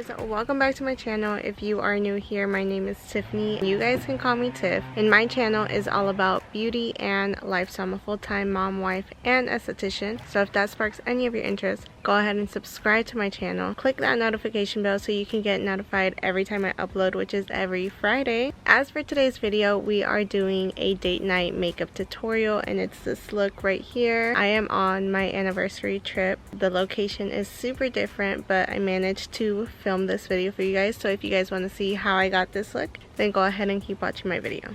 guys, welcome back to my channel. If you are new here, my name is Tiffany. You guys can call me Tiff, and my channel is all about beauty and lifestyle. I'm a full-time mom, wife, and esthetician. So if that sparks any of your interest, go ahead and subscribe to my channel. Click that notification bell so you can get notified every time I upload, which is every Friday. As for today's video, we are doing a date night makeup tutorial, and it's this look right here. I am on my anniversary trip. The location is super different, but I managed to film this video for you guys. So if you guys want to see how I got this look, then go ahead and keep watching my video.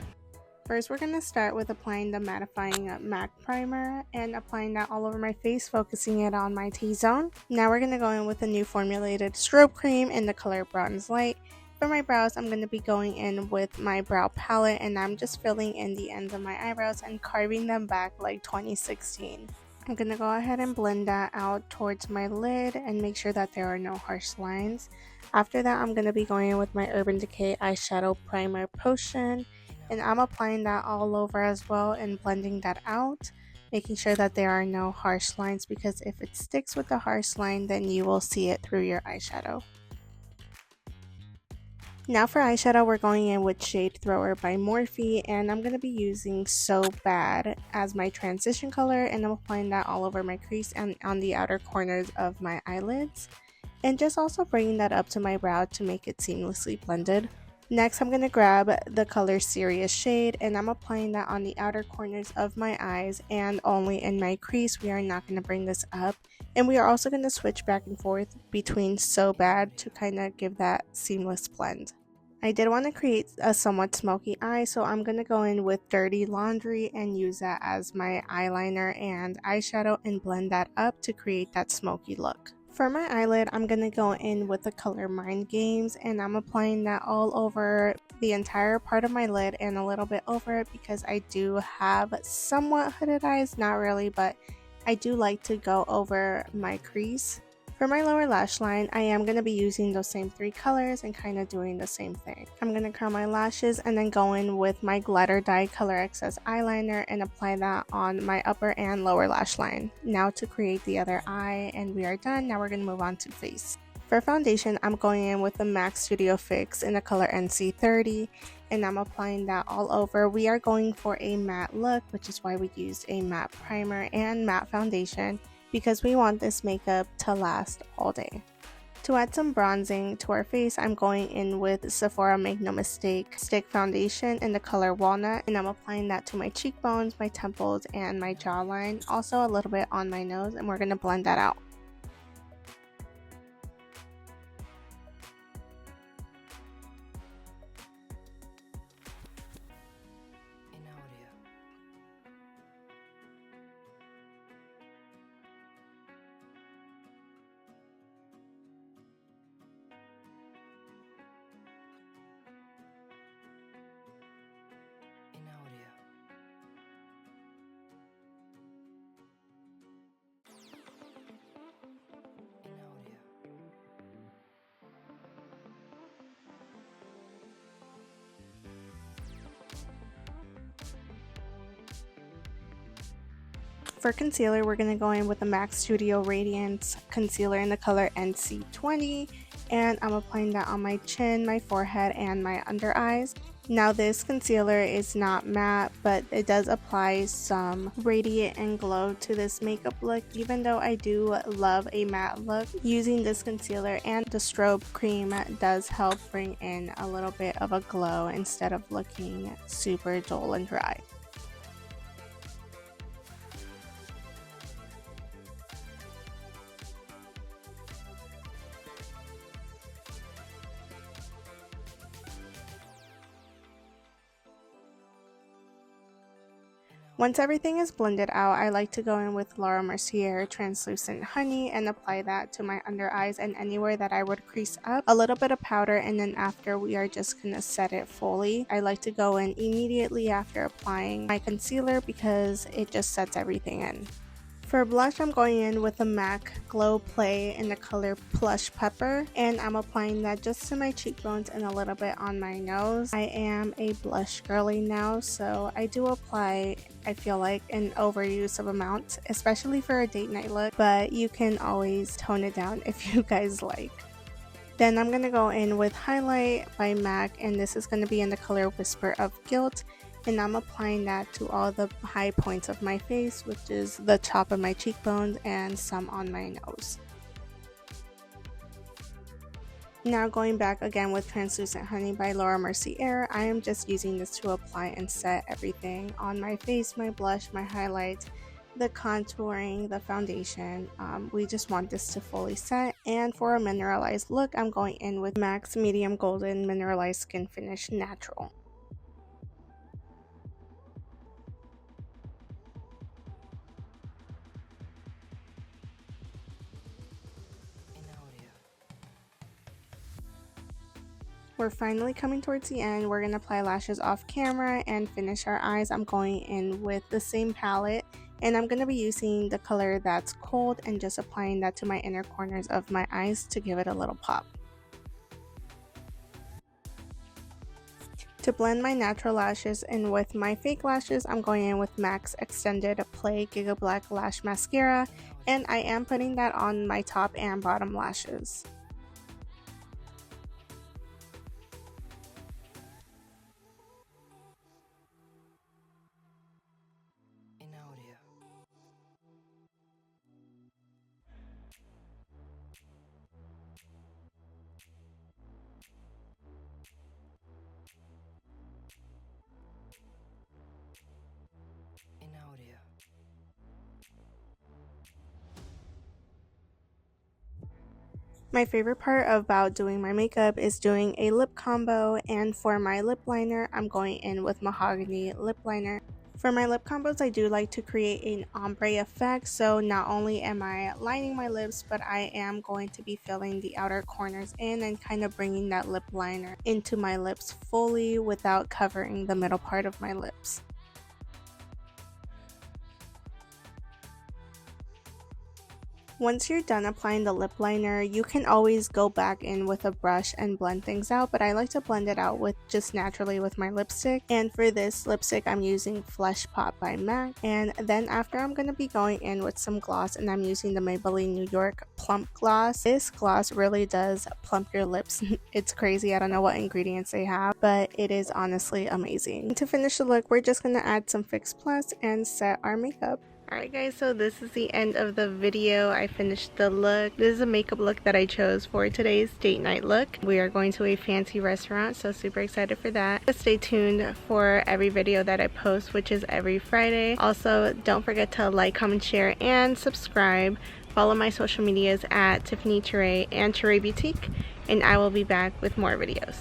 First, we're going to start with applying the mattifying MAC primer and applying that all over my face, focusing it on my T-zone. Now we're going to go in with a new formulated strobe cream in the color Bronze Light. For my brows, I'm going to be going in with my brow palette, and I'm just filling in the ends of my eyebrows and carving them back like 2016. I'm going to go ahead and blend that out towards my lid and make sure that there are no harsh lines. After that, I'm going to be going in with my Urban Decay eyeshadow primer potion, and I'm applying that all over as well and blending that out, making sure that there are no harsh lines, because if it sticks with the harsh line, then you will see it through your eyeshadow. Now for eyeshadow, we're going in with Shade Thrower by Morphe, and I'm going to be using So Bad as my transition color, and I'm applying that all over my crease and on the outer corners of my eyelids, and just also bringing that up to my brow to make it seamlessly blended. Next, I'm going to grab the color Serious Shade, and I'm applying that on the outer corners of my eyes and only in my crease. We are not going to bring this up, and we are also going to switch back and forth between So Bad to kind of give that seamless blend. I did want to create a somewhat smoky eye, so I'm going to go in with Dirty Laundry and use that as my eyeliner and eyeshadow and blend that up to create that smoky look. For my eyelid, I'm going to go in with the color Mind Games, and I'm applying that all over the entire part of my lid and a little bit over it, because I do have somewhat hooded eyes, not really, but I do like to go over my crease. For my lower lash line, I am going to be using those same three colors and kind of doing the same thing. I'm going to curl my lashes and then go in with my Glitter Dye Color Excess eyeliner and apply that on my upper and lower lash line. Now to create the other eye, and we are done. Now we're going to move on to face. For foundation, I'm going in with the MAC Studio Fix in the color NC30, and I'm applying that all over. We are going for a matte look, which is why we used a matte primer and matte foundation, because we want this makeup to last all day. To add some bronzing to our face, I'm going in with Sephora Make No Mistake Stick Foundation in the color Walnut, and I'm applying that to my cheekbones, my temples, and my jawline, also a little bit on my nose, and we're going to blend that out. For concealer, we're going to go in with the MAC Studio Radiance Concealer in the color NC20, and I'm applying that on my chin, my forehead, and my under eyes. Now this concealer is not matte, but it does apply some radiant and glow to this makeup look. Even though I do love a matte look, using this concealer and the strobe cream does help bring in a little bit of a glow instead of looking super dull and dry. Once everything is blended out, I like to go in with Laura Mercier Translucent Honey and apply that to my under eyes and anywhere that I would crease up. A little bit of powder, and then after we are just going to set it fully. I like to go in immediately after applying my concealer because it just sets everything in. For blush, I'm going in with a MAC Glow Play in the color Plush Pepper, and I'm applying that just to my cheekbones and a little bit on my nose. I am a blush girly now, so I do apply, I feel like, an overuse of amount, especially for a date night look, but you can always tone it down if you guys like. Then I'm going to go in with Highlight by MAC, and this is going to be in the color Whisper of Guilt. And I'm applying that to all the high points of my face, which is the top of my cheekbones and some on my nose. Now going back again with Translucent Honey by Laura Mercier, I am just using this to apply and set everything on my face, my blush, my highlights, the contouring, the foundation. We just want this to fully set. And for a mineralized look, I'm going in with MAC's Medium Golden Mineralized Skin Finish Natural. We're finally coming towards the end. We're going to apply lashes off camera and finish our eyes. I'm going in with the same palette, and I'm going to be using the color That's Cold and just applying that to my inner corners of my eyes to give it a little pop. To blend my natural lashes in with my fake lashes, I'm going in with MAC's Extended Play Giga Black Lash Mascara, and I am putting that on my top and bottom lashes. My favorite part about doing my makeup is doing a lip combo, and for my lip liner, I'm going in with Mahogany lip liner. For my lip combos, I do like to create an ombre effect, so not only am I lining my lips, but I am going to be filling the outer corners in and kind of bringing that lip liner into my lips fully without covering the middle part of my lips. Once you're done applying the lip liner, you can always go back in with a brush and blend things out, but I like to blend it out with just naturally with my lipstick. And for this lipstick, I'm using Flesh Pop by MAC. And then after, I'm going to be going in with some gloss, and I'm using the Maybelline New York Plump Gloss. This gloss really does plump your lips. It's crazy. I don't know what ingredients they have, but it is honestly amazing. To finish the look, we're just going to add some Fix Plus and set our makeup. Alright guys, so this is the end of the video. I finished the look. This is a makeup look that I chose for today's date night look. We are going to a fancy restaurant, so super excited for that. Stay tuned for every video that I post, which is every Friday. Also, don't forget to like, comment, share, and subscribe. Follow my social medias at tiffanycherre and Cherre Boutique, and I will be back with more videos.